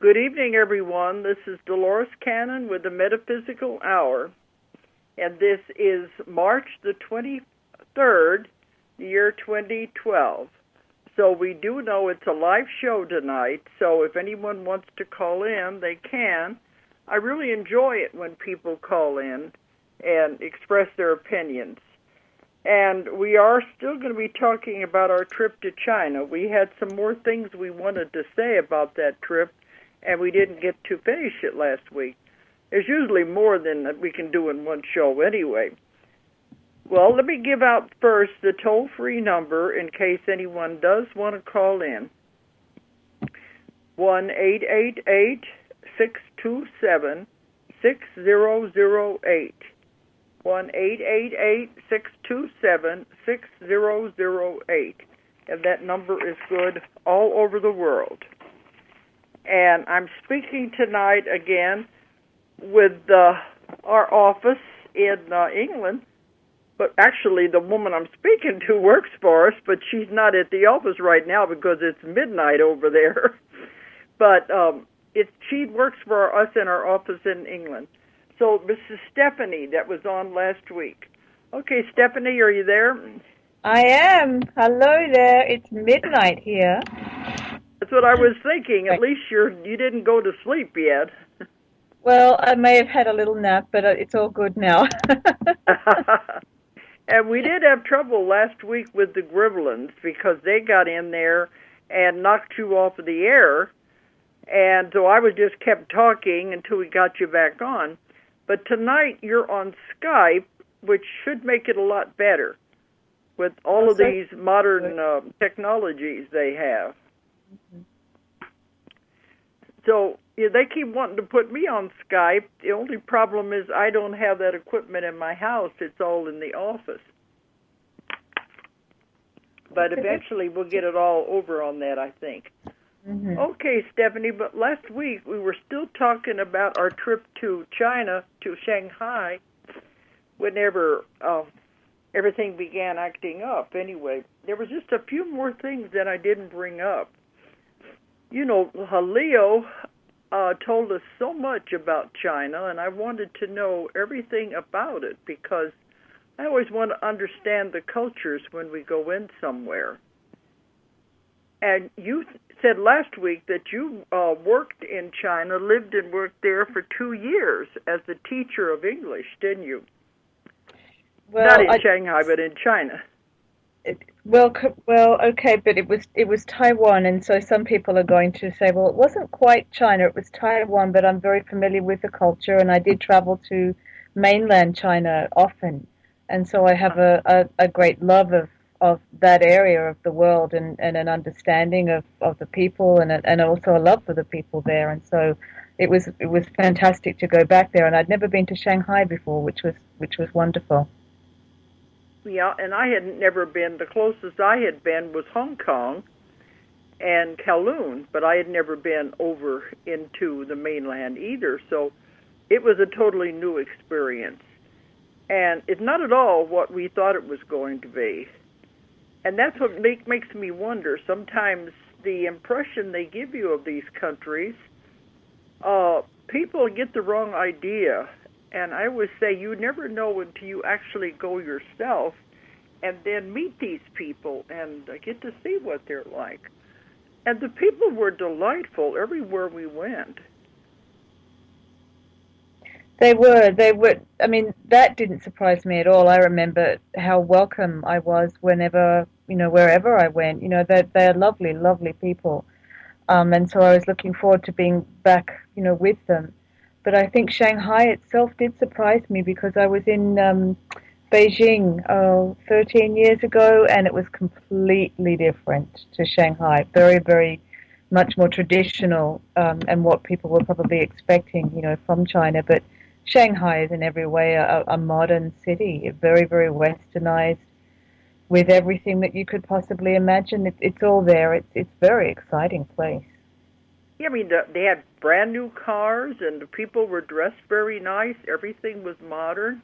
Good evening, everyone. This is Dolores Cannon with the Metaphysical Hour, and this is March the 23rd, the year 2012. So we do know it's a live show tonight, so if anyone wants to call in, they can. I really enjoy it when people call in and express their opinions. And we are still going to be talking about our trip to China. We had some more things we wanted to say about that trip, and we didn't get to finish it last week. There's usually more than we can do in one show anyway. Well, let me give out first the toll-free number in case anyone does want to call in. 1-888-627-6008. 1-888-627-6008. And that number is good all over the world. And I'm speaking tonight again with our office in England. But actually, the woman I'm speaking to works for us, but she's not at the office right now because it's midnight over there. But she works for us in our office in England. So this is Stephanie that was on last week. Okay, Stephanie, are you there? I am. Hello there. It's midnight here. That's what I was thinking. At least you didn't go to sleep yet. Well, I may have had a little nap, but it's all good now. And we did have trouble last week with the Gremlins because they got in there and knocked you off of the air. And so I just kept talking until we got you back on. But tonight you're on Skype, which should make it a lot better with all of these modern technologies they have. Mm-hmm. So they keep wanting to put me on Skype. The only problem is I don't have that equipment in my house. It's all in the office. But eventually we'll get it all over on that, I think. Mm-hmm. Okay, Stephanie, but last week we were still talking about our trip to China, to Shanghai, whenever everything began acting up. Anyway, there was just a few more things that I didn't bring up. You know, Leo told us so much about China, and I wanted to know everything about it because I always want to understand the cultures when we go in somewhere. And you said last week that you worked in China, lived and worked there for 2 years as a teacher of English, didn't you? Well, not in Shanghai, but in China. Well, okay, but it was Taiwan, and so some people are going to say, well, it wasn't quite China, it was Taiwan, but I'm very familiar with the culture, and I did travel to mainland China often, and so I have a great love of that area of the world and an understanding of the people and also a love for the people there, and so it was fantastic to go back there, and I'd never been to Shanghai before, which was wonderful. Yeah, and I had never been. The closest I had been was Hong Kong and Kowloon, but I had never been over into the mainland either, so it was a totally new experience. And it's not at all what we thought it was going to be. And that's what makes me wonder. Sometimes the impression they give you of these countries, people get the wrong idea. And I always say you never know until you actually go yourself and then meet these people and get to see what they're like. And the people were delightful everywhere we went. They were. I mean, that didn't surprise me at all. I remember how welcome I was wherever I went. You know, they're lovely, lovely people. And so I was looking forward to being back, with them. But I think Shanghai itself did surprise me because I was in Beijing 13 years ago, and it was completely different to Shanghai. Very, very much more traditional and what people were probably expecting, from China. But Shanghai is in every way a modern city, very, very westernized, with everything that you could possibly imagine. It's all there. It's a very exciting place. Yeah, I mean, they had brand new cars, and the people were dressed very nice. Everything was modern.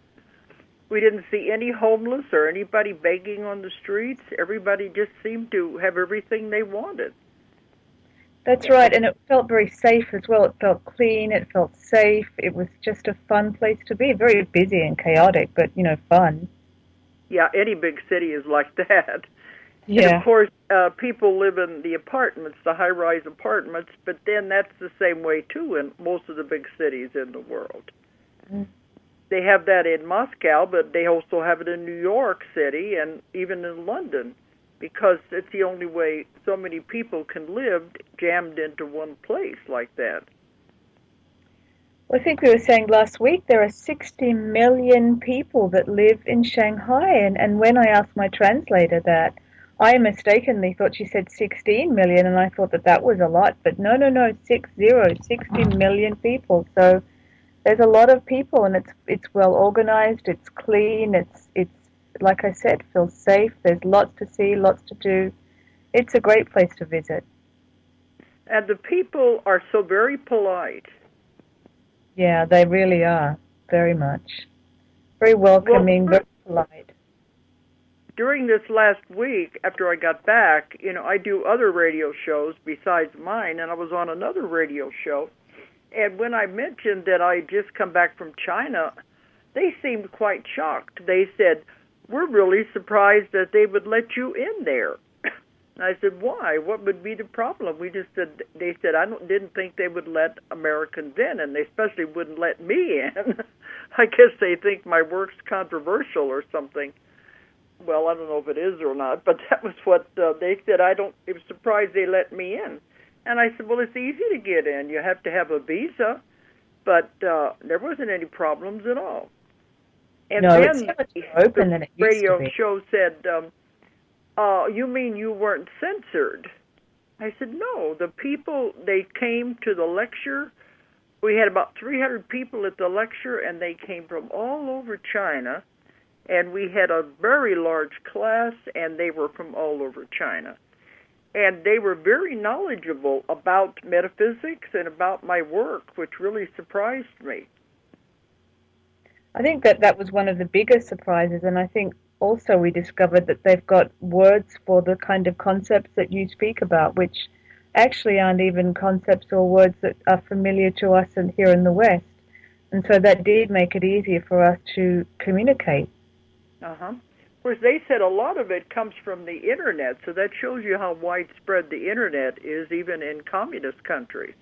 We didn't see any homeless or anybody begging on the streets. Everybody just seemed to have everything they wanted. That's right, and it felt very safe as well. It felt clean, it felt safe. It was just a fun place to be. Very busy and chaotic, but, fun. Yeah, any big city is like that. And of Yeah. course, people live in the apartments, the high-rise apartments, but then that's the same way, too, in most of the big cities in the world. Mm. They have that in Moscow, but they also have it in New York City and even in London, because it's the only way so many people can live jammed into one place like that. Well, I think we were saying last week there are 60 million people that live in Shanghai, and when I asked my translator that, I mistakenly thought she said 16 million, and I thought that was a lot, but no, 60 million people. So there's a lot of people, and it's well organized, it's clean, it's like I said, feels safe. There's lots to see, lots to do. It's a great place to visit. And the people are so very polite. Yeah, they really are, very much. Very welcoming, very polite. During this last week, after I got back, I do other radio shows besides mine, and I was on another radio show. And when I mentioned that I just come back from China, they seemed quite shocked. They said, "We're really surprised that they would let you in there." And I said, "Why? What would be the problem?" They said, didn't think they would let Americans in, and they especially wouldn't let me in. I guess they think my work's controversial or something. Well, I don't know if it is or not, but that was what they said. I was surprised they let me in. And I said, well, it's easy to get in. You have to have a visa, but there wasn't any problems at all. And no, then it's so much more open than it used to be. Radio show said, you mean you weren't censored? I said, no. The people, they came to the lecture. We had about 300 people at the lecture, and they came from all over China. And we had a very large class, and they were from all over China. And they were very knowledgeable about metaphysics and about my work, which really surprised me. I think that was one of the biggest surprises, and I think also we discovered that they've got words for the kind of concepts that you speak about, which actually aren't even concepts or words that are familiar to us here in the West. And so that did make it easier for us to communicate. Uh-huh. Of course, they said a lot of it comes from the Internet, so that shows you how widespread the Internet is, even in communist countries.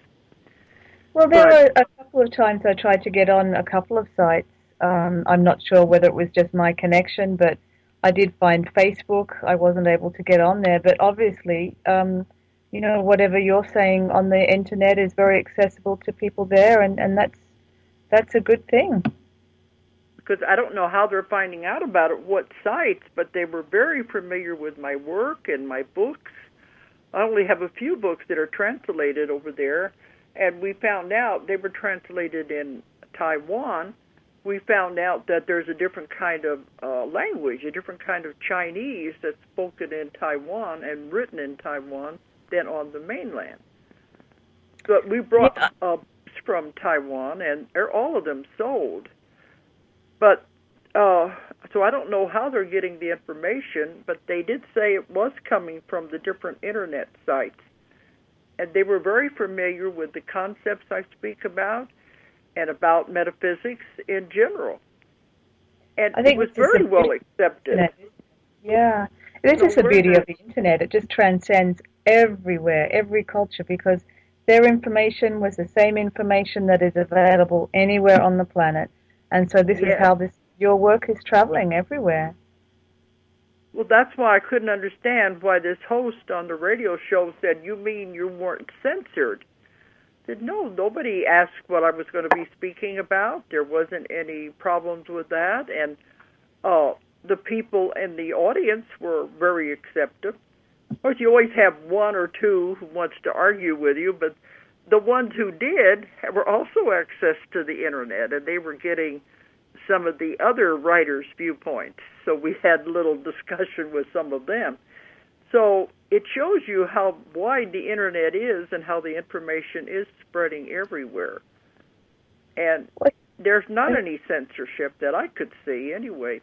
Well, there were a couple of times I tried to get on a couple of sites. I'm not sure whether it was just my connection, but I did find Facebook. I wasn't able to get on there, but obviously, whatever you're saying on the Internet is very accessible to people there, and that's a good thing. Because I don't know how they're finding out about it, what sites, but they were very familiar with my work and my books. I only have a few books that are translated over there, and we found out they were translated in Taiwan. We found out that there's a different kind of language, a different kind of Chinese that's spoken in Taiwan and written in Taiwan than on the mainland. But we brought books from Taiwan, and all of them sold. But, so I don't know how they're getting the information, but they did say it was coming from the different Internet sites. And they were very familiar with the concepts I speak about and about metaphysics in general. And I think it was very well accepted. Yeah. This is the beauty of the Internet. It just transcends everywhere, every culture, because their information was the same information that is available anywhere on the planet. And so this is how your work is traveling everywhere. Well, that's why I couldn't understand why this host on the radio show said, you mean you weren't censored? I said, no, nobody asked what I was going to be speaking about. There wasn't any problems with that. And the people in the audience were very accepting. Of course, you always have one or two who wants to argue with you, but the ones who did were also access to the Internet, and they were getting some of the other writers' viewpoints. So we had a little discussion with some of them. So it shows you how wide the Internet is and how the information is spreading everywhere. And there's not any censorship that I could see anyway.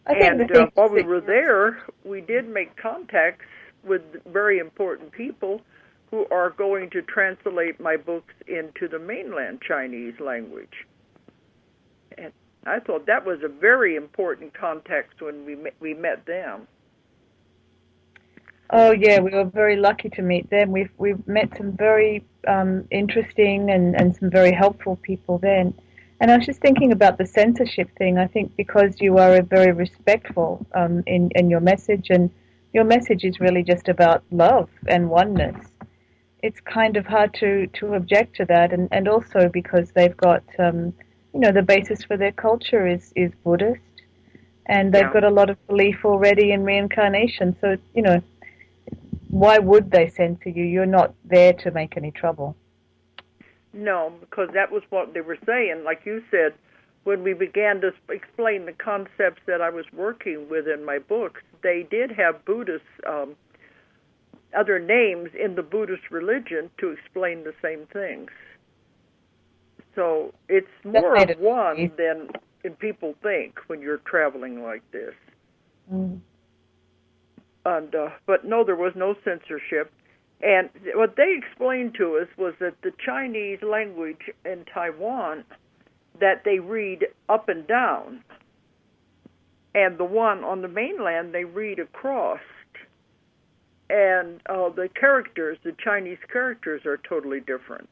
And while we were there, we did make contacts with very important people who are going to translate my books into the mainland Chinese language. And I thought that was a very important context when we met them. Oh yeah, we were very lucky to meet them. We've met some very interesting and some very helpful people then. And I was just thinking about the censorship thing. I think because you are very respectful in your message, and your message is really just about love and oneness. It's kind of hard to object to that, and also because they've got the basis for their culture is Buddhist, and they've got a lot of belief already in reincarnation. So why would they censor you? You're not there to make any trouble. No, because that was what they were saying. Like you said, when we began to explain the concepts that I was working with in my books, they did have Buddhist other names in the Buddhist religion to explain the same things. So it's more of one than people think when you're traveling like this. Mm. And but no, there was no censorship. And what they explained to us was that the Chinese language in Taiwan, that they read up and down, and the one on the mainland, they read across. And the characters, the Chinese characters, are totally different.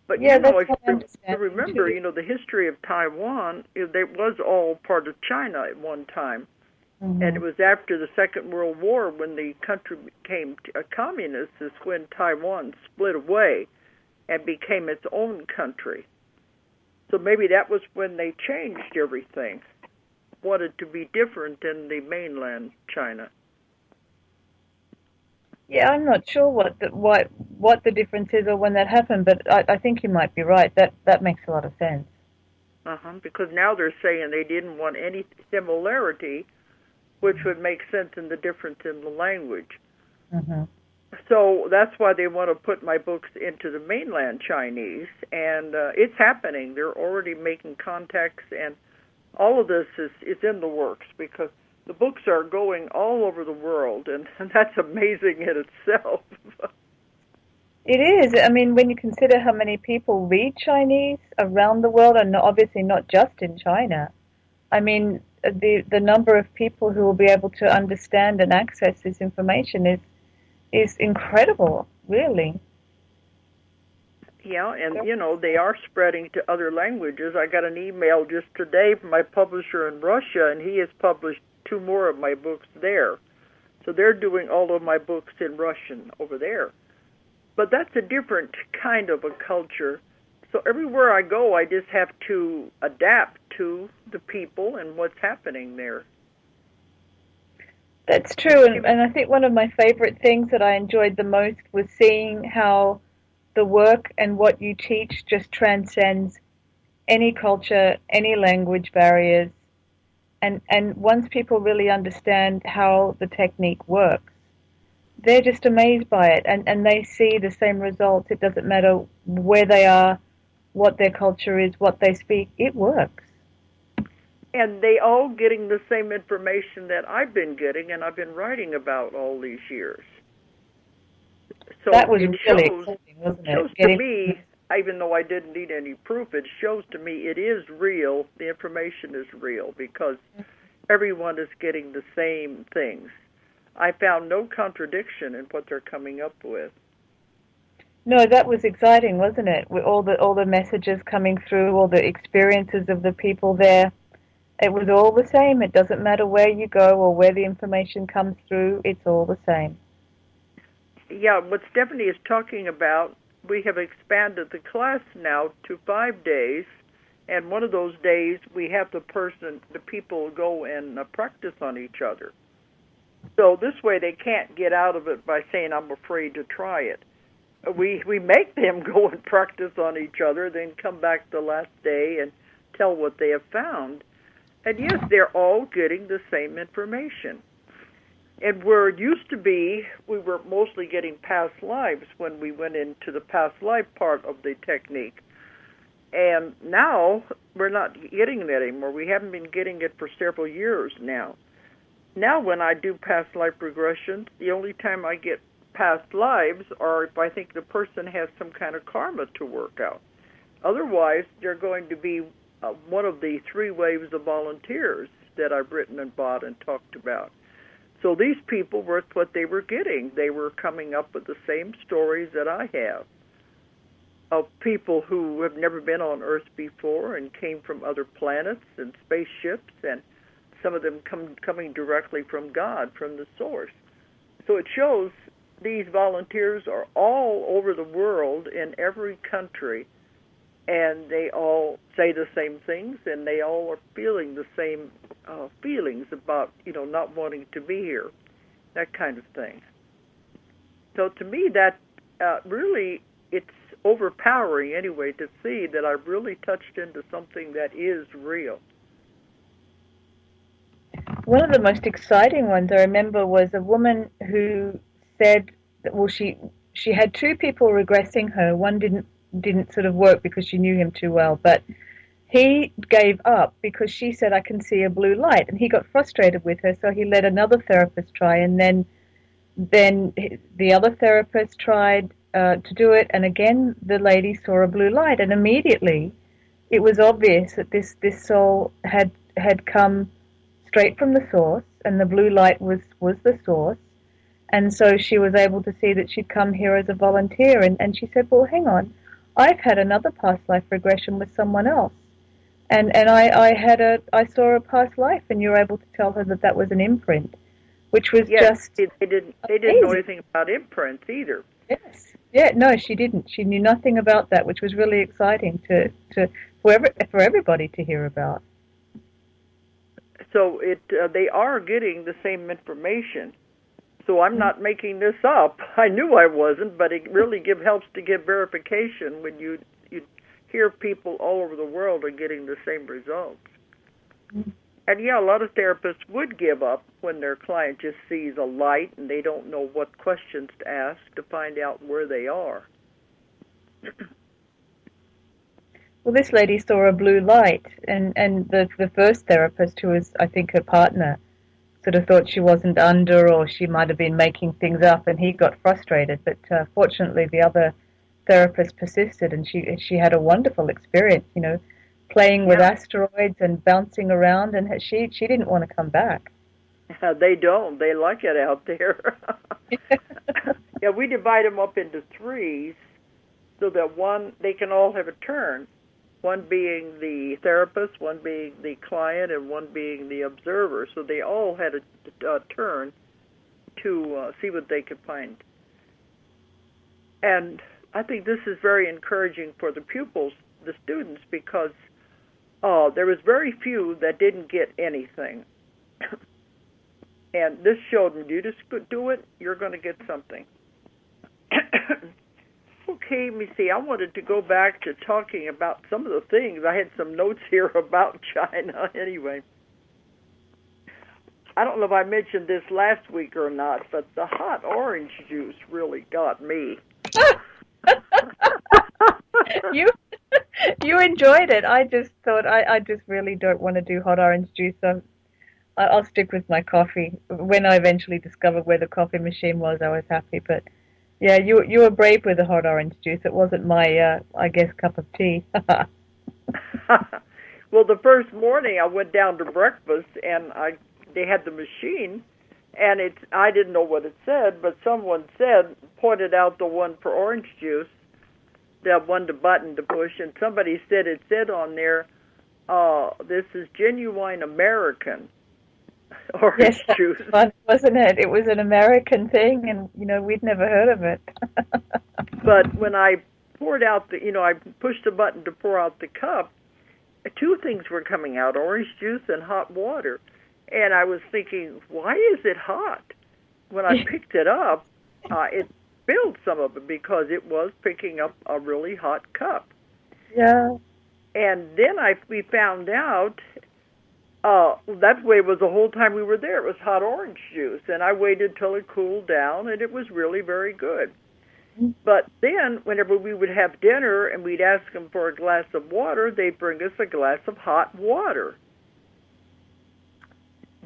But yeah, remember, the history of Taiwan, it was all part of China at one time. Mm-hmm. And it was after the Second World War, when the country became a communist, is when Taiwan split away and became its own country. So maybe that was when they changed everything, wanted to be different than the mainland China. Yeah, I'm not sure what the difference is or when that happened, but I think you might be right. That makes a lot of sense. Because now they're saying they didn't want any similarity, which would make sense in the difference in the language. Mm-hmm. So that's why they want to put my books into the mainland Chinese, and it's happening. They're already making contacts, and all of this is in the works, because the books are going all over the world, and that's amazing in itself. It is. I mean, when you consider how many people read Chinese around the world, and obviously not just in China, I mean, the number of people who will be able to understand and access this information is incredible, really. Yeah, and, they are spreading to other languages. I got an email just today from my publisher in Russia, and he has published 2 more of my books there. So they're doing all of my books in Russian over there. But that's a different kind of a culture. So everywhere I go, I just have to adapt to the people and what's happening there. That's true, and I think one of my favorite things that I enjoyed the most was seeing how the work and what you teach just transcends any culture, any language barriers, and once people really understand how the technique works, they're just amazed by it, and they see the same results. It doesn't matter where they are, what their culture is, what they speak, it works. And they all getting the same information that I've been getting and I've been writing about all these years. So that was really exciting, wasn't it? Shows to me, even though I didn't need any proof, it shows to me it is real, the information is real, because everyone is getting the same things. I found no contradiction in what they're coming up with. No, that was exciting, wasn't it? With all the messages coming through, all the experiences of the people there. It was all the same. It doesn't matter where you go or where the information comes through. It's all the same. Yeah, what Stephanie is talking about, we have expanded the class now to 5 days, and one of those days we have the people go and practice on each other. So this way they can't get out of it by saying, I'm afraid to try it. We make them go and practice on each other, then come back the last day and tell what they have found. And yes, they're all getting the same information. And where it used to be, we were mostly getting past lives when we went into the past life part of the technique. And now we're not getting that anymore. We haven't been getting it for several years now. Now when I do past life regressions, the only time I get past lives, or if I think the person has some kind of karma to work out. Otherwise, they're going to be one of the 3 waves of volunteers that I've written and bought and talked about. So these people were what they were getting. They were coming up with the same stories that I have of people who have never been on Earth before and came from other planets and spaceships, and some of them coming directly from God, from the source. So it shows these volunteers are all over the world in every country, and they all say the same things, and they all are feeling the same feelings about, not wanting to be here, that kind of thing. So to me, that really, it's overpowering anyway to see that I've really touched into something that is real. One of the most exciting ones I remember was a woman who said that, well, she had 2 people regressing her. One didn't sort of work because she knew him too well, but he gave up because she said, I can see a blue light, and he got frustrated with her, so he let another therapist try, and then the other therapist tried to do it, and again the lady saw a blue light, and immediately it was obvious that this soul had come straight from the source, and the blue light was the source. And so she was able to see that she'd come here as a volunteer, and she said, well, hang on, I've had another past life regression with someone else, and I saw a past life, and you were able to tell her that was an imprint, which was yes, just they didn't know anything about imprints either. Yes. Yeah, no, she didn't. She knew nothing about that, which was really exciting for everybody to hear about. So they are getting the same information. So I'm not making this up. I knew I wasn't, but it really helps to give verification when you hear people all over the world are getting the same results. Mm-hmm. And yeah, a lot of therapists would give up when their client just sees a light and they don't know what questions to ask to find out where they are. Well, this lady saw a blue light, and the first therapist, who was, I think, her partner, sort of thought she wasn't under, or she might have been making things up, and he got frustrated. But fortunately, the other therapist persisted, and she had a wonderful experience, playing with asteroids and bouncing around, and she didn't want to come back. They don't. They like it out there. Yeah, we divide them up into 3s so that they can all have a turn. One being the therapist, one being the client, and one being the observer. So they all had a turn to see what they could find. And I think this is very encouraging for the pupils, the students, because there was very few that didn't get anything. And this showed them, you just do it, you're going to get something. Okay, let me see. I wanted to go back to talking about some of the things. I had some notes here about China anyway. I don't know if I mentioned this last week or not, but the hot orange juice really got me. You enjoyed it. I just thought I just really don't want to do hot orange juice, so I'll stick with my coffee. When I eventually discovered where the coffee machine was, I was happy, but yeah, you were brave with the hot orange juice. It wasn't my, I guess, cup of tea. Well, the first morning I went down to breakfast, and they had the machine, and I didn't know what it said, but someone pointed out the one for orange juice, the one, the button to push, and somebody said it said on there, this is genuine American orange juice. Fun, wasn't it? It was an American thing, and we'd never heard of it. But when I poured out I pushed the button to pour out the cup, 2 things were coming out: orange juice and hot water. And I was thinking, why is it hot? When I picked it up, it spilled some of it because it was picking up a really hot cup. Yeah. And then we found out. That way it was the whole time we were there. It was hot orange juice, and I waited till it cooled down, and it was really very good. But then, whenever we would have dinner and we'd ask them for a glass of water, they'd bring us a glass of hot water.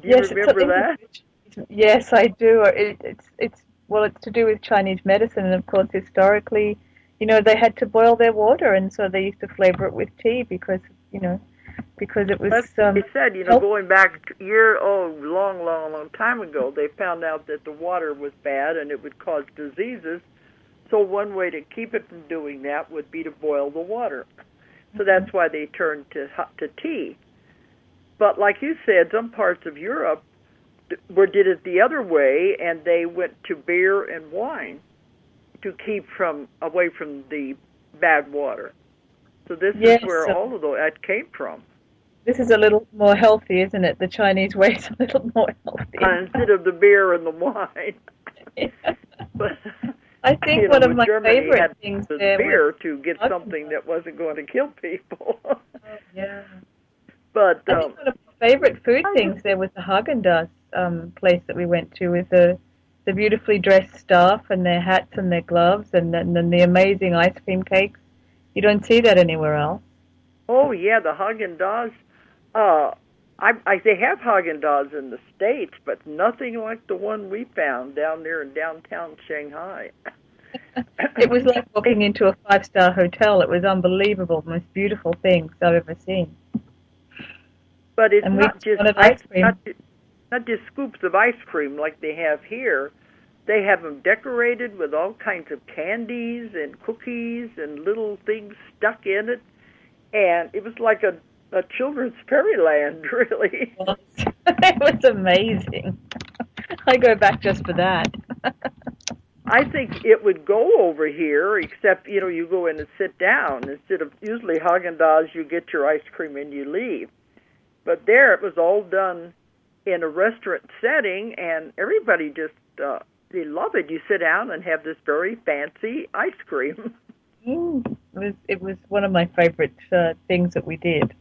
Do you remember that? Yes, I do. It's well, it's to do with Chinese medicine, and of course, historically, they had to boil their water, and so they used to flavor it with tea because it was. That's what they said, going back long time ago, they found out that the water was bad and it would cause diseases. So one way to keep it from doing that would be to boil the water. So that's why they turned to tea. But like you said, some parts of Europe did it the other way, and they went to beer and wine to keep away from the bad water. So this is where all of that came from. This is a little more healthy, isn't it? The Chinese way is a little more healthy. Instead of the beer and the wine. Yeah. But I think one of my favorite things there beer was to get something that wasn't going to kill people. Yeah. But I think one of my favorite food things there was the Haagen-Dazs place that we went to, with the beautifully dressed staff and their hats and their gloves, and then the amazing ice cream cakes. You don't see that anywhere else. Oh yeah, the Haagen-Dazs. They have Haagen-Dazs in the States, but nothing like the one we found down there in downtown Shanghai. It was like walking into a 5-star hotel. It was unbelievable, the most beautiful things I've ever seen. But it's not just ice cream. Not just scoops of ice cream like they have here. They have them decorated with all kinds of candies and cookies and little things stuck in it. And it was like a children's fairyland, really. It was amazing. I go back just for that. I think it would go over here, except, you go in and sit down. Instead of usually Haagen-Dazs, you get your ice cream and you leave. But there it was all done in a restaurant setting, and everybody just, they love it. You sit down and have this very fancy ice cream. It was one of my favorite things that we did.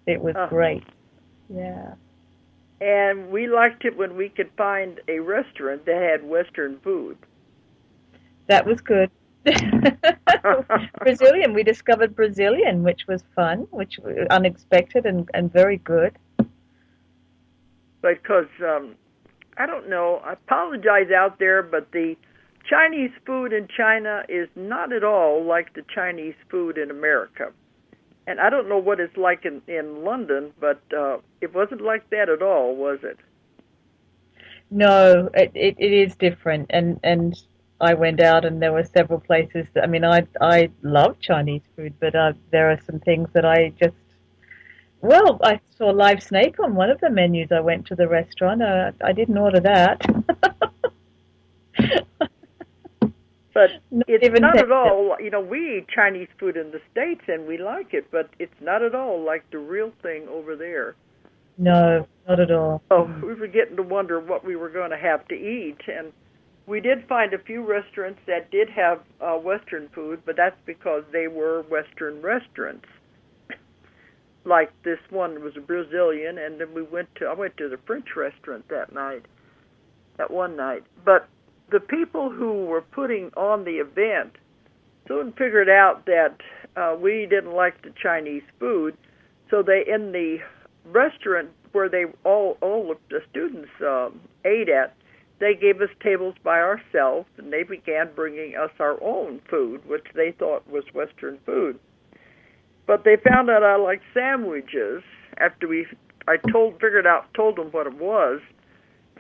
It was great. Yeah. And we liked it when we could find a restaurant that had Western food. That was good. Brazilian. We discovered Brazilian, which was fun, which was unexpected and very good. Because, I don't know, I apologize out there, but the Chinese food in China is not at all like the Chinese food in America. And I don't know what it's like in London, but it wasn't like that at all, was it? No, it is different. And I went out and there were several places that, I love Chinese food, but there are some things that I saw live snake on one of the menus. I went to the restaurant. I didn't order that. But it's not at all, we eat Chinese food in the States and we like it, but it's not at all like the real thing over there. No, not at all. So we were getting to wonder what we were going to have to eat, and we did find a few restaurants that did have Western food, but that's because they were Western restaurants. Like this one was a Brazilian, and then I went to the French restaurant that one night. But the people who were putting on the event soon figured out that we didn't like the Chinese food, so they, in the restaurant where they all the students ate at, they gave us tables by ourselves, and they began bringing us our own food, which they thought was Western food. But they found out I liked sandwiches after I told them what it was.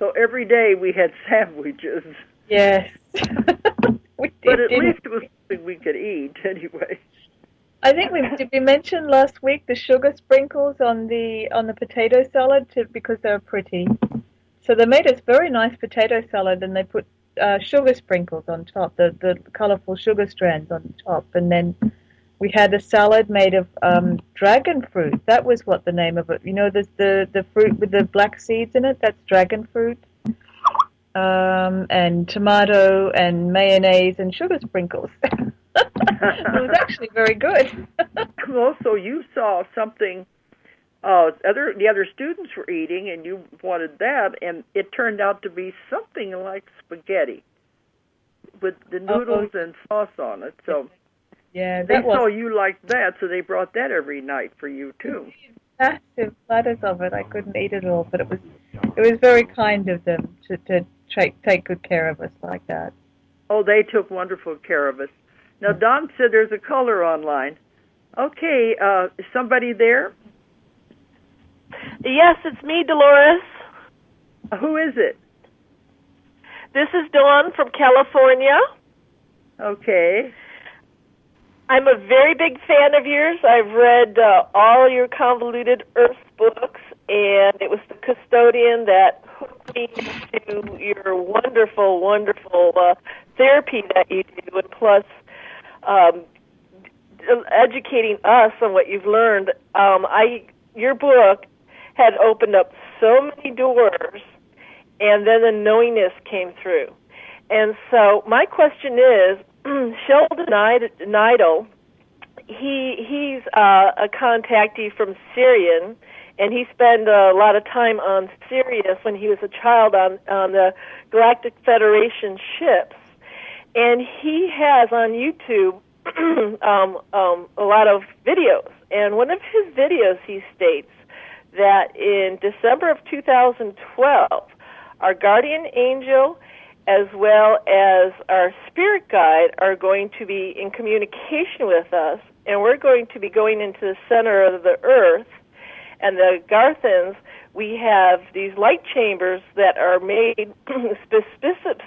So every day we had sandwiches. Yes. But at least it was something we could eat anyway. I think did we mention last week the sugar sprinkles on the potato salad because they were pretty. So they made us very nice potato salad, and they put sugar sprinkles on top, the colorful sugar strands on top, and then we had a salad made of dragon fruit. That was what the name of it. There's the fruit with the black seeds in it. That's dragon fruit. And tomato and mayonnaise and sugar sprinkles. It was actually very good. Also, you saw something the other students were eating, and you wanted that, and it turned out to be something like spaghetti with the noodles and sauce on it. So yeah, they saw you liked that, so they brought that every night for you too. Massive platters of it. I couldn't eat it all, but it was very kind of them to take good care of us like that. Oh, they took wonderful care of us. Now, Don said there's a caller online. Okay, is somebody there? Yes, it's me, Dolores. Who is it? This is Dawn from California. Okay. I'm a very big fan of yours. I've read all your Convoluted Earth books, and it was the custodian that hooked me into your wonderful, wonderful therapy that you do, and plus educating us on what you've learned. Your book had opened up so many doors, and then the knowingness came through. And so my question is, Sheldon Neidl, he's a contactee from Sirian, and he spent a lot of time on Sirius when he was a child on the Galactic Federation ships. And he has on YouTube a lot of videos. And one of his videos, he states that in December of 2012, our guardian angel as well as our spirit guide are going to be in communication with us, and we're going to be going into the center of the earth. And the Garthans, we have these light chambers that are made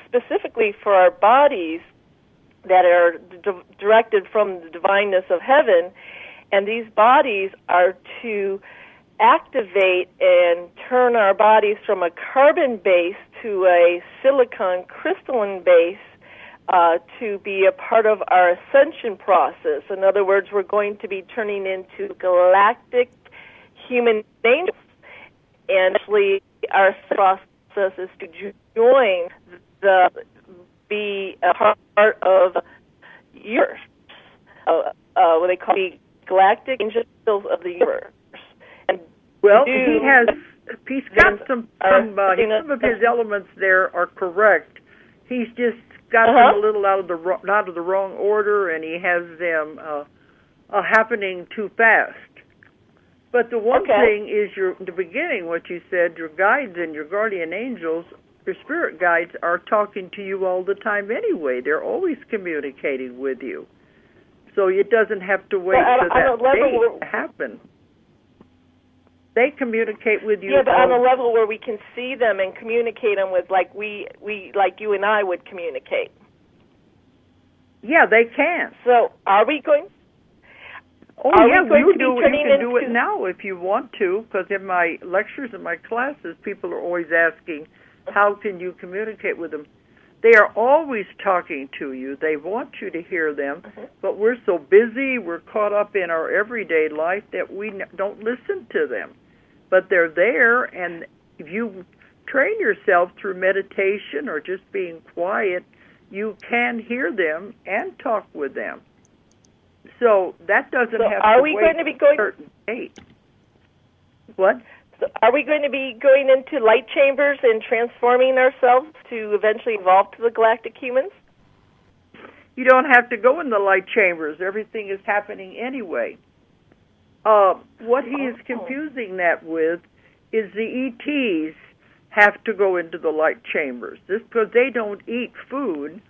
specifically for our bodies that are directed from the divineness of heaven, and these bodies are to activate and turn our bodies from a carbon base to a silicon crystalline base to be a part of our ascension process. In other words, we're going to be turning into galactic human angels, and actually our process is to join be a part of yours. What they call the galactic angels of the universe. Well, he's got some of his elements there are correct. He's just got them a little out of the wrong order, and he has them happening too fast. But the one thing is, the beginning, what you said, your guides and your guardian angels, your spirit guides, are talking to you all the time anyway. They're always communicating with you. So it doesn't have to wait for that day to happen. They communicate with you. Yeah, but on a level where we can see them and communicate them with, like like you and I would communicate. Yeah, they can. So, are we going? Oh, yeah, you can do it now if you want to, because in my lectures and my classes, people are always asking, how can you communicate with them? They are always talking to you. They want you to hear them, but we're so busy, we're caught up in our everyday life that we don't listen to them. But they're there, and if you train yourself through meditation or just being quiet, you can hear them and talk with them. So that doesn't have to wait a certain date. What? So are we going to be going into light chambers and transforming ourselves to eventually evolve to the galactic humans? You don't have to go in the light chambers. Everything is happening anyway. What he is confusing that with is the ETs have to go into the light chambers. This because they don't eat food.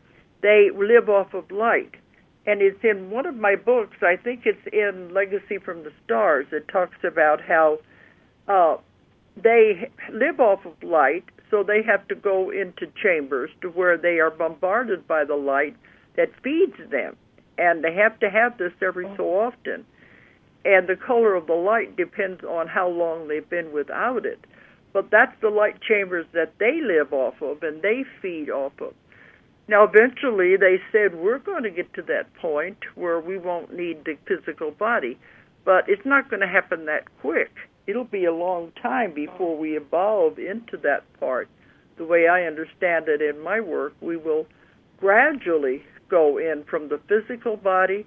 They live off of light. And it's in one of my books, I think it's in Legacy from the Stars, it talks about how they live off of light, so they have to go into chambers to where they are bombarded by the light that feeds them. And they have to have this every so often. And the color of the light depends on how long they've been without it. But that's the light chambers that they live off of and they feed off of. Now, eventually, they said, we're going to get to that point where we won't need the physical body. But it's not going to happen that quick. It'll be a long time before we evolve into that part. The way I understand it in my work, we will gradually go in from the physical body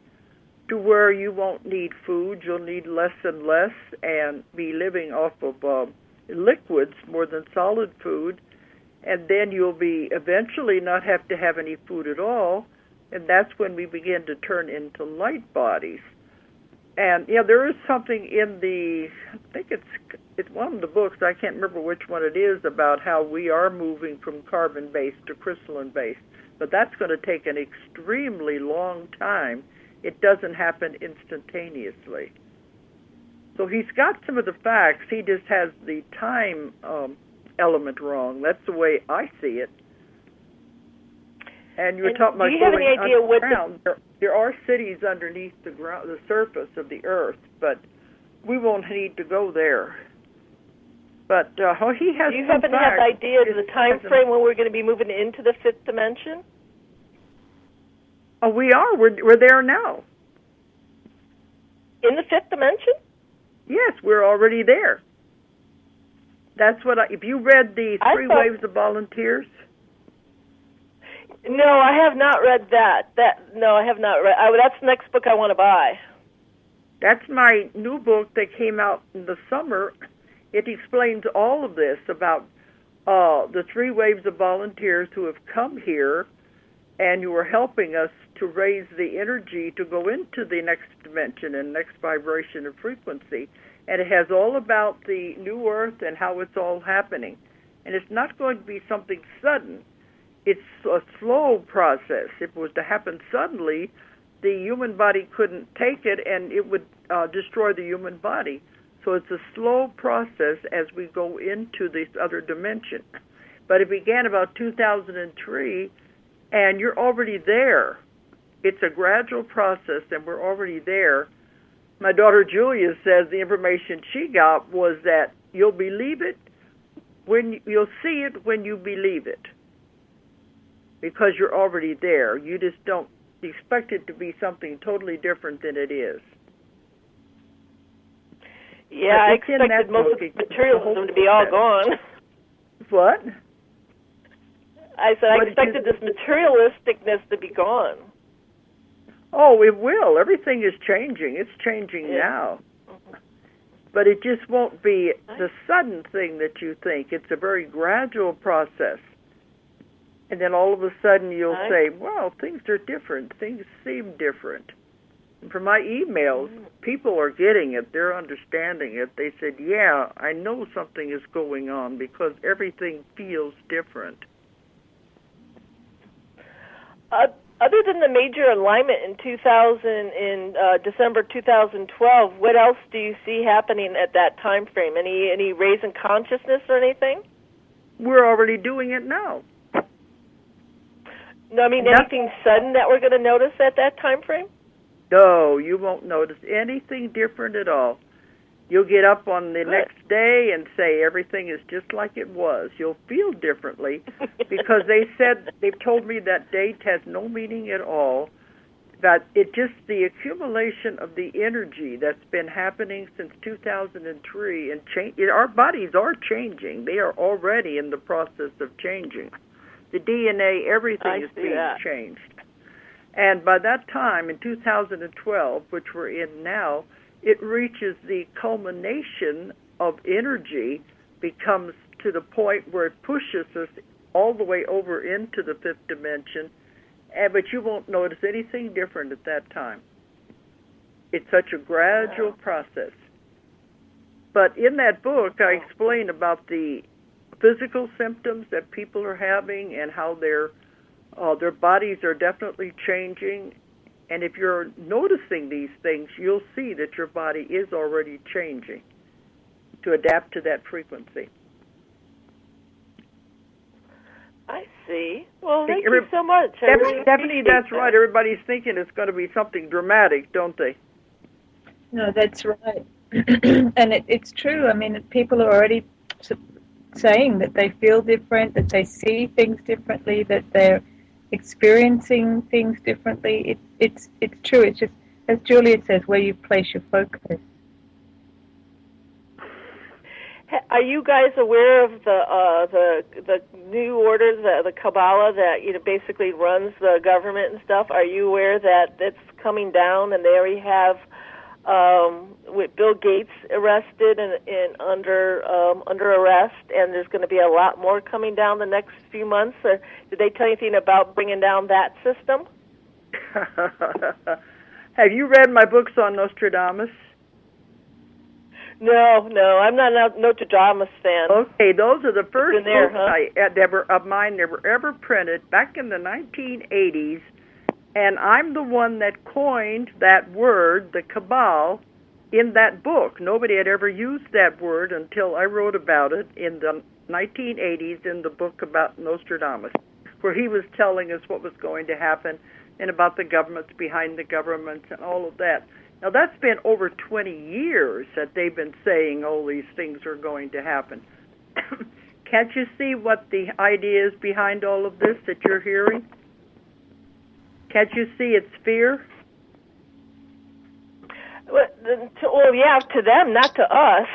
to where you won't need food. You'll need less and less and be living off of liquids more than solid food. And then you'll be eventually not have to have any food at all, and that's when we begin to turn into light bodies. And yeah, there is something in the, I think it's one of the books, I can't remember which one it is, about how we are moving from carbon-based to crystalline-based. But that's going to take an extremely long time. It doesn't happen instantaneously. So he's got some of the facts. He just has the time element wrong. That's the way I see it. And you were talking about going underground. There are cities underneath the ground, the surface of the Earth, but we won't need to go there. But he has. Do you happen to have ideas of the time frame when we're going to be moving into the fifth dimension? Oh, we are. We're there now. In the fifth dimension? Yes, we're already there. That's what if you read the Three Waves of Volunteers. No, I have not read that. No, I have not read. That's the next book I want to buy. That's my new book that came out in the summer. It explains all of this about the 3 waves of volunteers who have come here, and you are helping us to raise the energy to go into the next dimension and next vibration of frequency. And it has all about the new Earth and how it's all happening. And it's not going to be something sudden. It's a slow process. If it was to happen suddenly, the human body couldn't take it, and it would destroy the human body. So it's a slow process as we go into this other dimension. But it began about 2003, and you're already there. It's a gradual process, and we're already there. My daughter Julia says the information she got was that you'll believe it you'll see it when you believe it. Because you're already there. You just don't expect it to be something totally different than it is. Yeah, I expected most of the materialism to be all gone. What? I said I expected this materialisticness to be gone. Oh, it will. Everything is changing. It's changing now. But it just won't be the sudden thing that you think. It's a very gradual process. And then all of a sudden you'll say, well, things are different. Things seem different. And from my emails, people are getting it. They're understanding it. They said, yeah, I know something is going on because everything feels different. Other than the major alignment in December 2012, what else do you see happening at that time frame? Any raise in consciousness or anything? We're already doing it now. No, I mean anything sudden that we're going to notice at that time frame? No, you won't notice anything different at all. You'll get up on the next day and say everything is just like it was. You'll feel differently because they've told me that date has no meaning at all, that it just the accumulation of the energy that's been happening since 2003 and our bodies are changing. They are already in the process of changing. The DNA, everything is being changed. And by that time, in 2012, which we're in now, it reaches the culmination of energy, becomes to the point where it pushes us all the way over into the fifth dimension, but you won't notice anything different at that time. It's such a gradual process. But in that book, I explain about the physical symptoms that people are having and how their bodies are definitely changing. And if you're noticing these things, you'll see that your body is already changing to adapt to that frequency. I see. Well, thank you so much. Stephanie, that's right. Everybody's thinking it's going to be something dramatic, don't they? No, that's right. And it's true. I mean, people are already saying that they feel different, that they see things differently, that they're experiencing things differently. It's true. It's just, as Julia says, where you place your focus. Are you guys aware of the new order, the Kabbalah that basically runs the government and stuff? Are you aware that it's coming down, and they already have with Bill Gates arrested and under arrest, and there's going to be a lot more coming down the next few months? Did they tell you anything about bringing down that system? Have you read my books on Nostradamus? No, I'm not a Nostradamus fan. Okay, those are the first there, books of mine that were ever printed back in the 1980s, and I'm the one that coined that word, the Cabal, in that book. Nobody had ever used that word until I wrote about it in the 1980s in the book about Nostradamus, where he was telling us what was going to happen and about the governments behind the governments and all of that. Now, that's been over 20 years that they've been saying all these things are going to happen. Can't you see what the idea is behind all of this that you're hearing? Can't you see it's fear? Well, yeah, to them, not to us.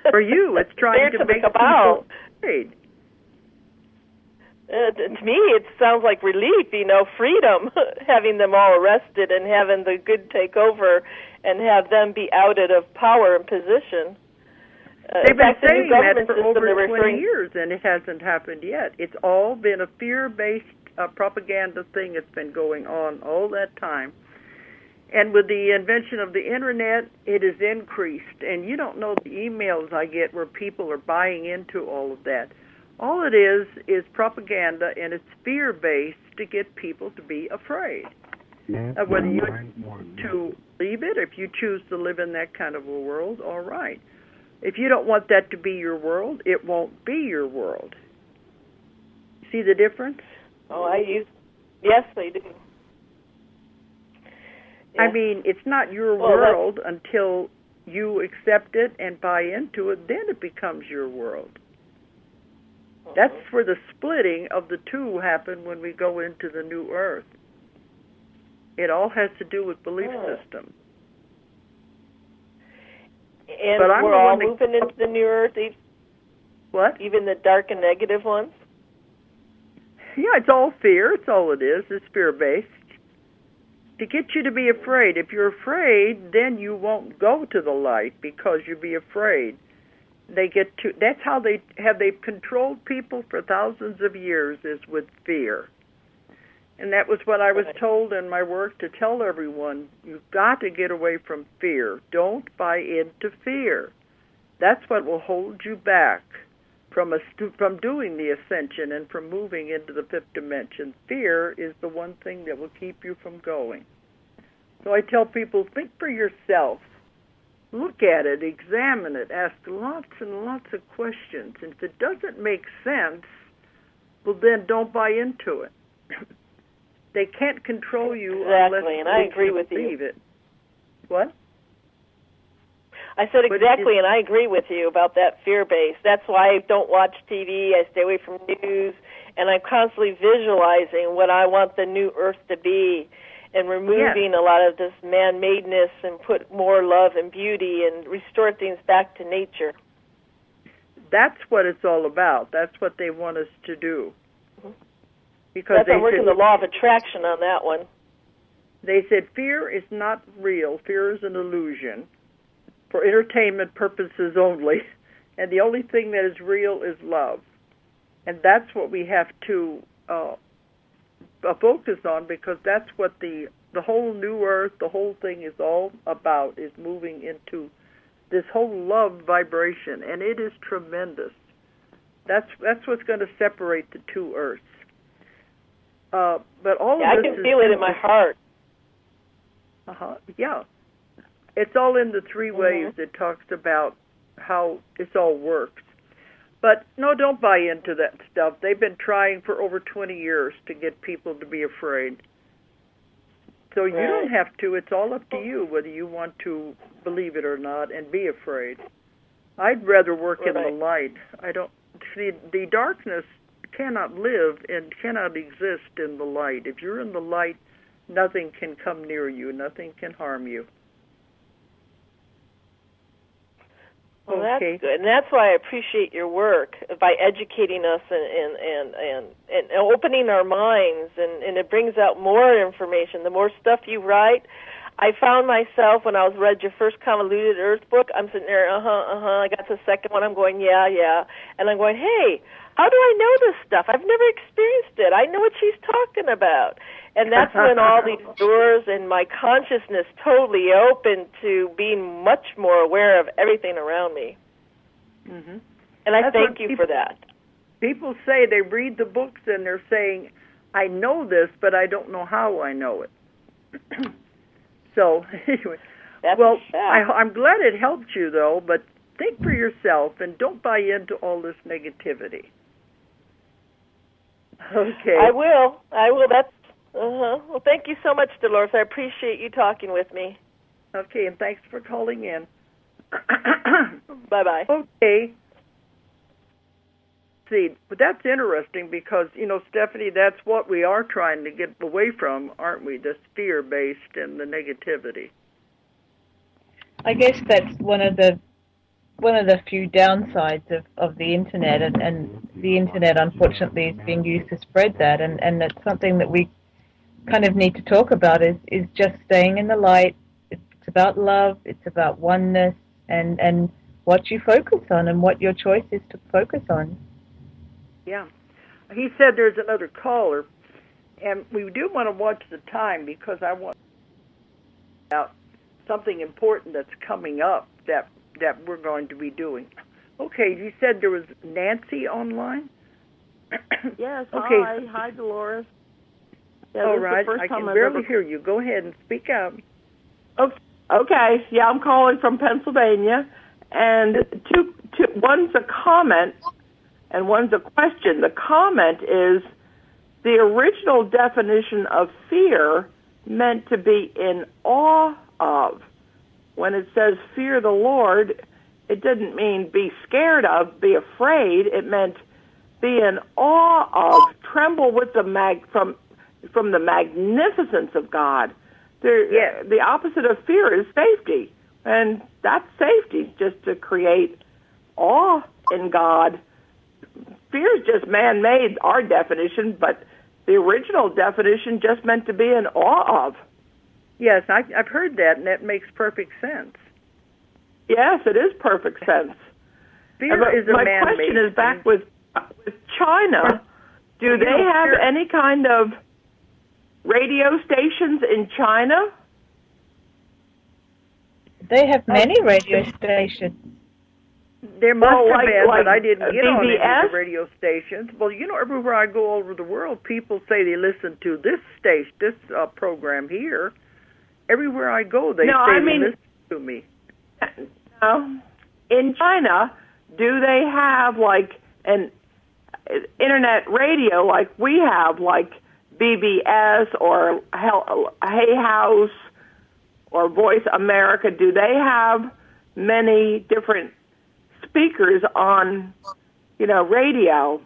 For you, it's trying to make people afraid. To me, it sounds like relief, freedom, having them all arrested and having the good take over and have them be outed of power and position. They've been saying that for over 20 years, and it hasn't happened yet. It's all been a fear-based propaganda thing that's been going on all that time. And with the invention of the Internet, it has increased. And you don't know the emails I get where people are buying into all of that. All it is propaganda, and it's fear-based to get people to be afraid. Whether you to leave it, if you choose to live in that kind of a world, all right. If you don't want that to be your world, it won't be your world. See the difference? Oh, yes, I do. Yeah. I mean, it's not your world until you accept it and buy into it, then it becomes your world. That's where the splitting of the two happen when we go into the new earth. It all has to do with belief system. And we're all moving into the new earth? What? Even the dark and negative ones? Yeah, it's all fear. It's all it is. It's fear-based. To get you to be afraid. If you're afraid, then you won't go to the light because you'll be afraid. That's how they've controlled people for thousands of years, is with fear. And that was what I was told in my work to tell everyone. You've got to get away from fear. Don't buy into fear. That's what will hold you back from doing the ascension and from moving into the fifth dimension. Fear is the one thing that will keep you from going. So I tell people, think for yourself. Look at it, examine it, ask lots and lots of questions. And if it doesn't make sense, well, then don't buy into it. They can't control you unless and I agree with you. It. What? I said exactly, and I agree with you about that fear base. That's why I don't watch TV. I stay away from news, and I'm constantly visualizing what I want the new earth to be, and removing a lot of this man-madeness and put more love and beauty and restore things back to nature. That's what it's all about. That's what they want us to do. Because I'm working the law of attraction on that one. They said fear is not real. Fear is an illusion for entertainment purposes only. And the only thing that is real is love. And that's what we have to focus on, because that's what the whole new earth, the whole thing is all about, is moving into this whole love vibration. And it is tremendous. That's what's going to separate the two earths. But all of this I can feel it in my heart. Yeah. It's all in the three ways it talks about how this all works. But no, don't buy into that stuff. They've been trying for over 20 years to get people to be afraid. So you don't have to. It's all up to you whether you want to believe it or not and be afraid. I'd rather work in the light. I don't see the darkness cannot live and cannot exist in the light. If you're in the light, nothing can come near you. Nothing can harm you. Well, that's good, and that's why I appreciate your work by educating us and opening our minds, and it brings out more information. The more stuff you write, I found myself when I was read your first Convoluted Earth book, I'm sitting there, I got to the second one, I'm going, yeah. And I'm going, hey, how do I know this stuff? I've never experienced it. I know what she's talking about. And that's when all these doors in my consciousness totally opened to being much more aware of everything around me. Mm-hmm. And I thank you for that. People say they read the books and they're saying, I know this, but I don't know how I know it. So, anyway, well, I'm glad it helped you, though, but think for yourself and don't buy into all this negativity. Okay. I will. That's, Well, thank you so much, Dolores. I appreciate you talking with me. Okay, and thanks for calling in. Bye-bye. Okay. See, but that's interesting because, Stephanie, that's what we are trying to get away from, aren't we? This fear-based and the negativity. I guess that's one of the few downsides of the internet, and the internet, unfortunately, is being used to spread that, and that's something that we kind of need to talk about is just staying in the light. It's about love, it's about oneness, and what you focus on and what your choice is to focus on. Yeah. He said there's another caller, and we do want to watch the time because I want to talk about something important that's coming up that we're going to be doing. Okay, you said there was Nancy online? Yes, okay. Hi, Dolores. Yeah, all right, I can barely hear you. Go ahead and speak up. Okay, yeah, I'm calling from Pennsylvania, and one's a comment and one's a question. The comment is the original definition of fear meant to be in awe of. When it says fear the Lord, it didn't mean be scared of, be afraid. It meant be in awe of, tremble with from the magnificence of God. The opposite of fear is safety, and that's safety, just to create awe in God. Fear is just man-made, our definition, but the original definition just meant to be in awe of. Yes, I've heard that, and that makes perfect sense. Yes, it is perfect sense. Fear is a man-made. My question is back with China. Do they have any kind of radio stations in China? They have many radio stations. There must have been, but I didn't get on any of the radio stations. Well, everywhere I go all over the world, people say they listen to this station, this program here. Everywhere I go, they they listen to me. No. In China, do they have an internet radio like we have, like BBS or Hay House or Voice America? Do they have many different speakers on, radio?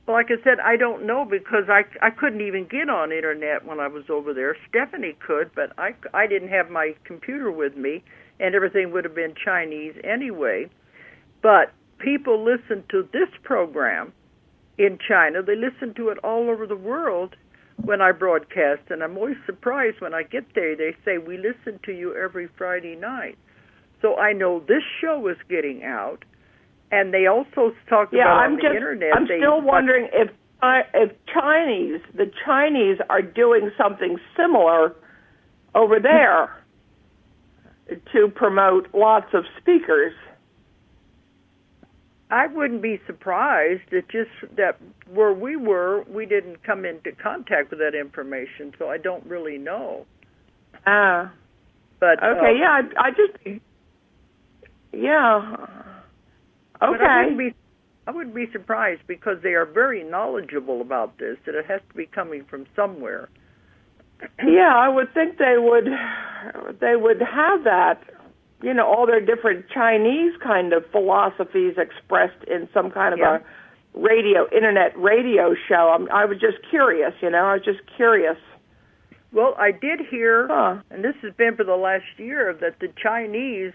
Well, like I said, I don't know because I couldn't even get on internet when I was over there. Stephanie could, but I didn't have my computer with me, and everything would have been Chinese anyway. But people listen to this program in China. They listen to it all over the world when I broadcast, and I'm always surprised when I get there. They say, we listen to you every Friday night. So I know this show is getting out, and they also talk about on the internet. I'm still wondering if the Chinese are doing something similar over there to promote lots of speakers. I wouldn't be surprised. It's just that where we were, we didn't come into contact with that information, so I don't really know. But okay, Okay. I wouldn't be surprised because they are very knowledgeable about this, that it has to be coming from somewhere. Yeah, I would think they would have that, all their different Chinese kind of philosophies expressed in some kind of a internet radio show. I was just curious, I was just curious. Well, I did hear, and this has been for the last year, that the Chinese,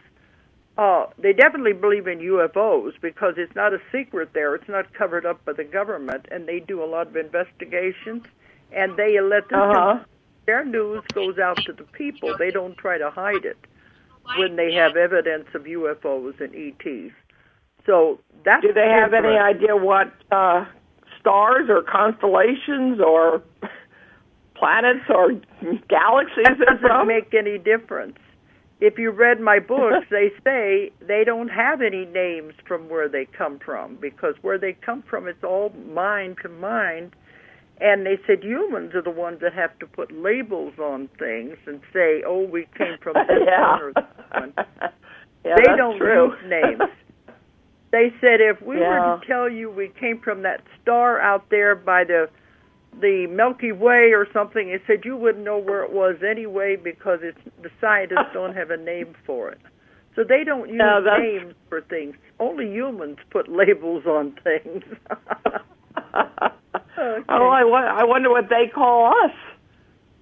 they definitely believe in UFOs because it's not a secret there. It's not covered up by the government, and they do a lot of investigations, and they let this their news goes out to the people. They don't try to hide it when they have evidence of UFOs and ETs. So that's do they have any idea what stars or constellations or planets or galaxies that doesn't make any difference. If you read my books, they say they don't have any names from where they come from, because where they come from, it's all mind to mind. And they said humans are the ones that have to put labels on things and say, oh, we came from this one or that one. They don't use names. They said if we were to tell you we came from that star out there by the Milky Way or something, it said you wouldn't know where it was anyway, because the scientists don't have a name for it. So they don't use names for things. Only humans put labels on things. Okay. Oh, I wonder what they call us.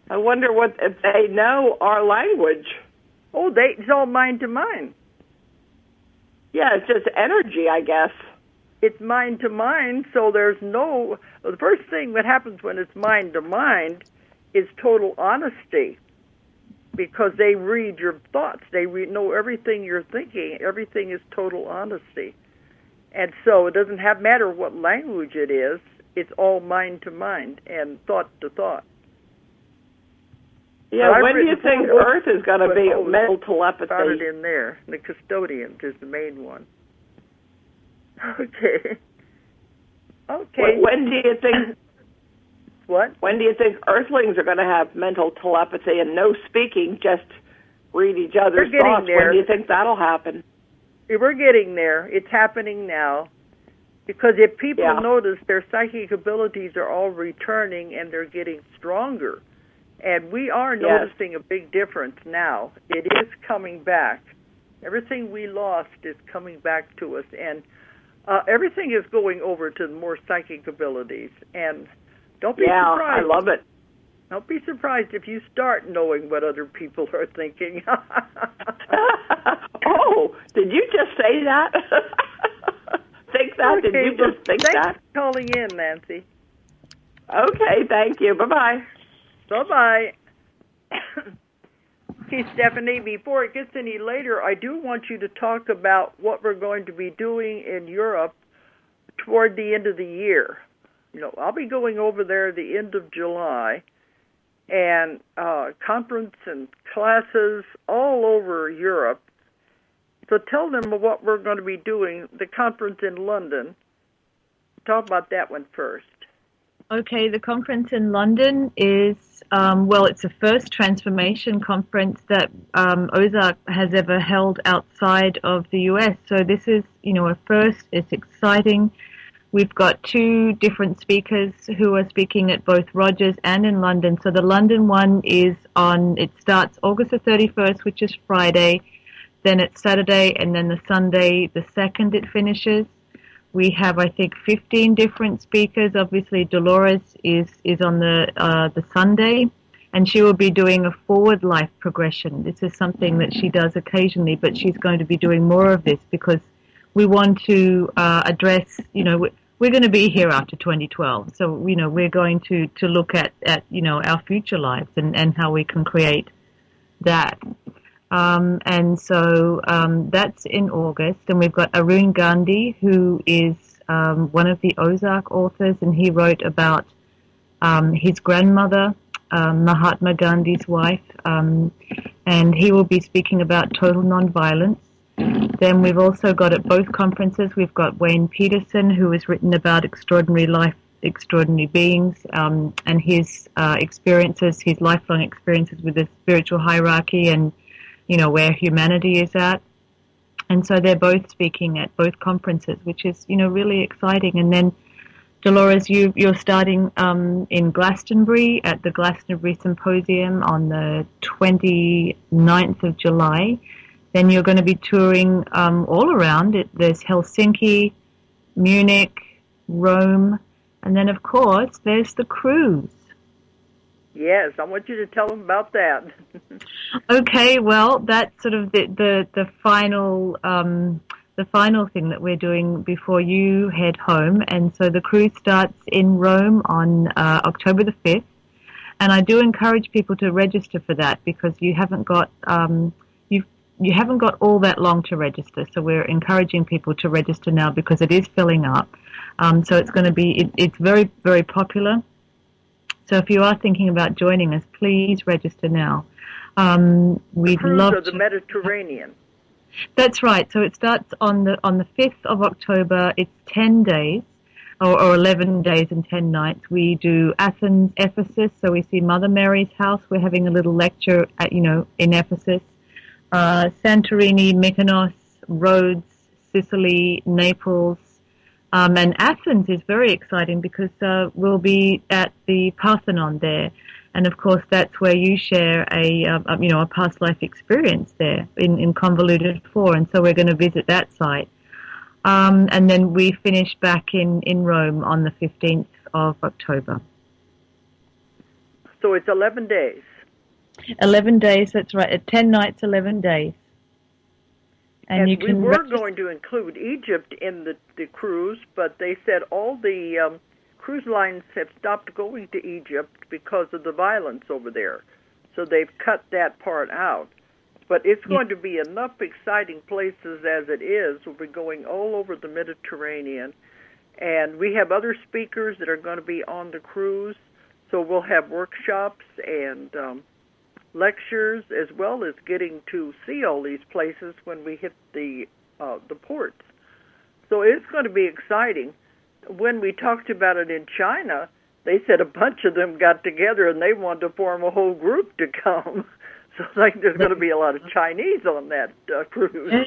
I wonder if they know our language. Oh, it's all mind to mind. Yeah, it's just energy, I guess. It's mind to mind, so there's the first thing that happens when it's mind to mind is total honesty, because they read your thoughts. They know everything you're thinking. Everything is total honesty. And so it doesn't matter what language it is. It's all mind to mind and thought to thought. Yeah, when do you think Earth is going to be mental telepathy? Started in there. The custodians is the main one. Okay. When do you think? What? When do you think Earthlings are going to have mental telepathy and no speaking, just read each other's thoughts? There. When do you think that'll happen? We're getting there. It's happening now. Because if people notice, their psychic abilities are all returning and they're getting stronger. And we are noticing a big difference now. It is coming back. Everything we lost is coming back to us. And everything is going over to more psychic abilities. And don't be surprised. I love it. Don't be surprised if you start knowing what other people are thinking. Oh, did you just say that? Think that? Okay, did you just think that? Thanks for calling in, Nancy. Okay, thank you. Bye-bye. Bye-bye. Okay, Stephanie, before it gets any later, I do want you to talk about what we're going to be doing in Europe toward the end of the year. I'll be going over there the end of July, and conference and classes all over Europe. So tell them what we're going to be doing, the conference in London. Talk about that one first. Okay, the conference in London is, it's the first transformation conference that Ozark has ever held outside of the U.S. So this is, a first. It's exciting. We've got 2 different speakers who are speaking at both Rogers and in London. So the London one it starts August the 31st, which is Friday. Then it's Saturday, and then the Sunday, the 2nd, it finishes. We have, I think, 15 different speakers. Obviously, Dolores is on the Sunday, and she will be doing a forward life progression. This is something that she does occasionally, but she's going to be doing more of this because we want to address, we're going to be here after 2012. So, we're going to look at our future lives and how we can create that. That's in August, and we've got Arun Gandhi, who is one of the Ozark authors, and he wrote about his grandmother, Mahatma Gandhi's wife, and he will be speaking about total nonviolence. Then we've also got at both conferences, we've got Wayne Peterson, who has written about extraordinary life, extraordinary beings, and his experiences, his lifelong experiences with the spiritual hierarchy and where humanity is at. And so they're both speaking at both conferences, which is, really exciting. And then, Dolores, you're starting in Glastonbury at the Glastonbury Symposium on the 29th of July. Then you're going to be touring all around. There's Helsinki, Munich, Rome, and then, of course, there's the cruise. Yes, I want you to tell them about that. Okay, well, that's sort of the final thing that we're doing before you head home. And so the cruise starts in Rome on October the 5th, And I do encourage people to register for that because you haven't got you haven't got all that long to register. So we're encouraging people to register now because it is filling up. So it's going to be it's very, very popular. So if you are thinking about joining us, please register now. We'd love of the Mediterranean. That's right. So it starts on the 5th of October. It's 10 days. Or 11 days and 10 nights. We do Athens, Ephesus, so we see Mother Mary's house. We're having a little lecture at, in Ephesus. Santorini, Mykonos, Rhodes, Sicily, Naples. And Athens is very exciting because we'll be at the Parthenon there. And of course that's where you share a past life experience there in convoluted 4. And so we're going to visit that site. And then we finish back in Rome on the 15th of October. So it's 11 days. 11 days, that's right. 10 nights, 11 days. And we were going to include Egypt in the cruise, but they said all the cruise lines have stopped going to Egypt because of the violence over there. So they've cut that part out. But it's going to be enough exciting places as it is. We'll be going all over the Mediterranean. And we have other speakers that are going to be on the cruise. So we'll have workshops and lectures as well as getting to see all these places when we hit the ports. So it's going to be exciting. When we talked about it in China, they said a bunch of them got together and they wanted to form a whole group to come. So I think there's going to be a lot of Chinese on that cruise.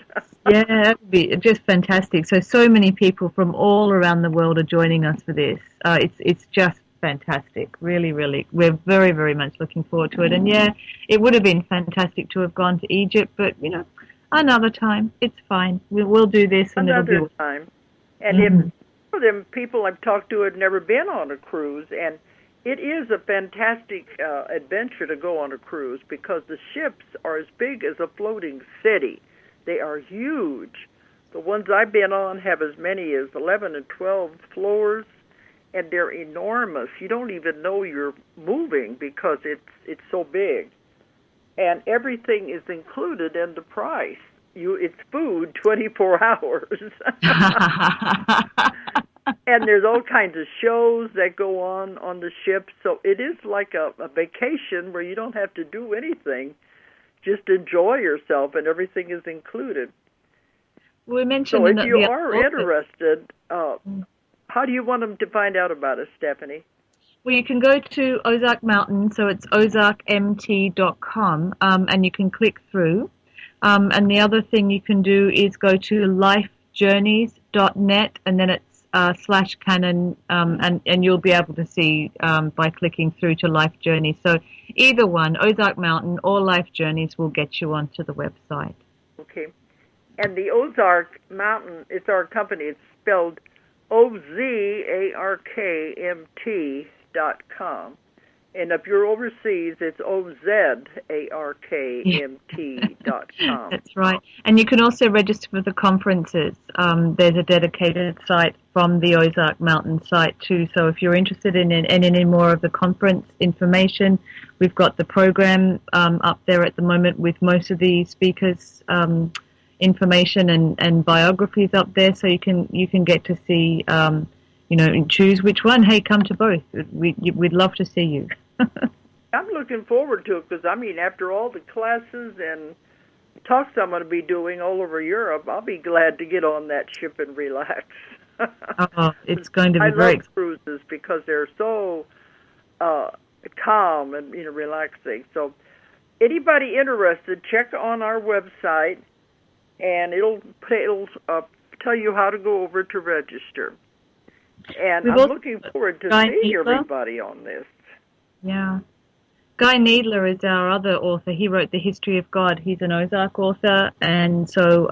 Yeah, that would be just fantastic. So many people from all around the world are joining us for this. It's just fantastic. Really, really. We're very, very much looking forward to it. And yeah, it would have been fantastic to have gone to Egypt, but, another time. It's fine. We'll do this and another it'll be time. And if for them people I've talked to have never been on a cruise, and it is a fantastic adventure to go on a cruise because the ships are as big as a floating city. They are huge. The ones I've been on have as many as 11 and 12 floors, and they're enormous. You don't even know you're moving because it's so big. And everything is included in the price. It's food 24 hours. And there's all kinds of shows that go on the ship. So it is like a vacation where you don't have to do anything. Just enjoy yourself, and everything is included. We mentioned so if you are interested, how do you want them to find out about us, Stephanie? Well, you can go to Ozark Mountain, so it's ozarkmt.com, and you can click through. And the other thing you can do is go to lifejourneys.net, and then it's /canon, and you'll be able to see by clicking through to Life Journeys. So either one, Ozark Mountain or Life Journeys, will get you onto the website. Okay. And the Ozark Mountain, it's our company. It's spelled OZARKMT.com. And if you're overseas, it's OZARKMT.com. That's right. And you can also register for the conferences. There's a dedicated site from the Ozark Mountain site too. So if you're interested in any more of the conference information, we've got the program up there at the moment with most of the speakers' information and biographies up there. So you can get to see, choose which one. Hey, come to both. We'd love to see you. I'm looking forward to it because, after all the classes and talks I'm going to be doing all over Europe, I'll be glad to get on that ship and relax. It's going to be I very love cruises because they're so calm and relaxing. So anybody interested, check on our website, and it'll tell you how to go over to register. And I'm looking forward to seeing everybody on this. Yeah. Guy Needler is our other author. He wrote The History of God. He's an Ozark author, and so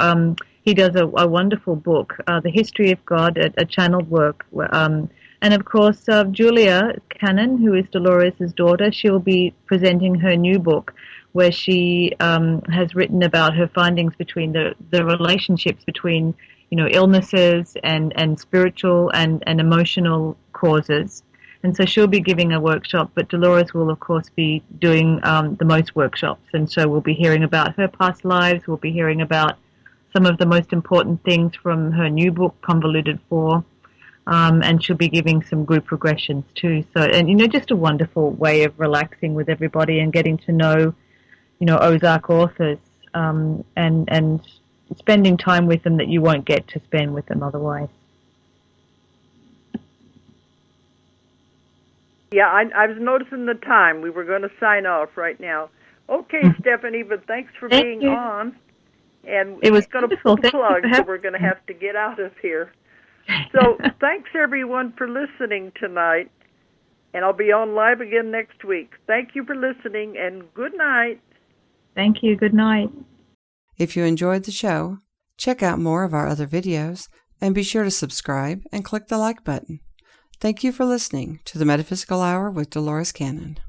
he does a wonderful book, The History of God, a channeled work. And, of course, Julia Cannon, who is Dolores' daughter, she'll be presenting her new book where she has written about her findings between the relationships between, illnesses and spiritual and emotional causes. And so she'll be giving a workshop, but Dolores will, of course, be doing the most workshops. And so we'll be hearing about her past lives. We'll be hearing about some of the most important things from her new book, Convoluted 4. And she'll be giving some group regressions too. So, and, you know, just a wonderful way of relaxing with everybody and getting to know, you know, Ozark authors, and spending time with them that you won't get to spend with them otherwise. Yeah, I was noticing the time. We were going to sign off right now. Okay, Stephanie, but thanks for being on. And it was going to pull the plug, so we're going to have to get out of here. So thanks, everyone, for listening tonight. And I'll be on live again next week. Thank you for listening, and good night. Thank you. Good night. If you enjoyed the show, check out more of our other videos, and be sure to subscribe and click the like button. Thank you for listening to the Metaphysical Hour with Dolores Cannon.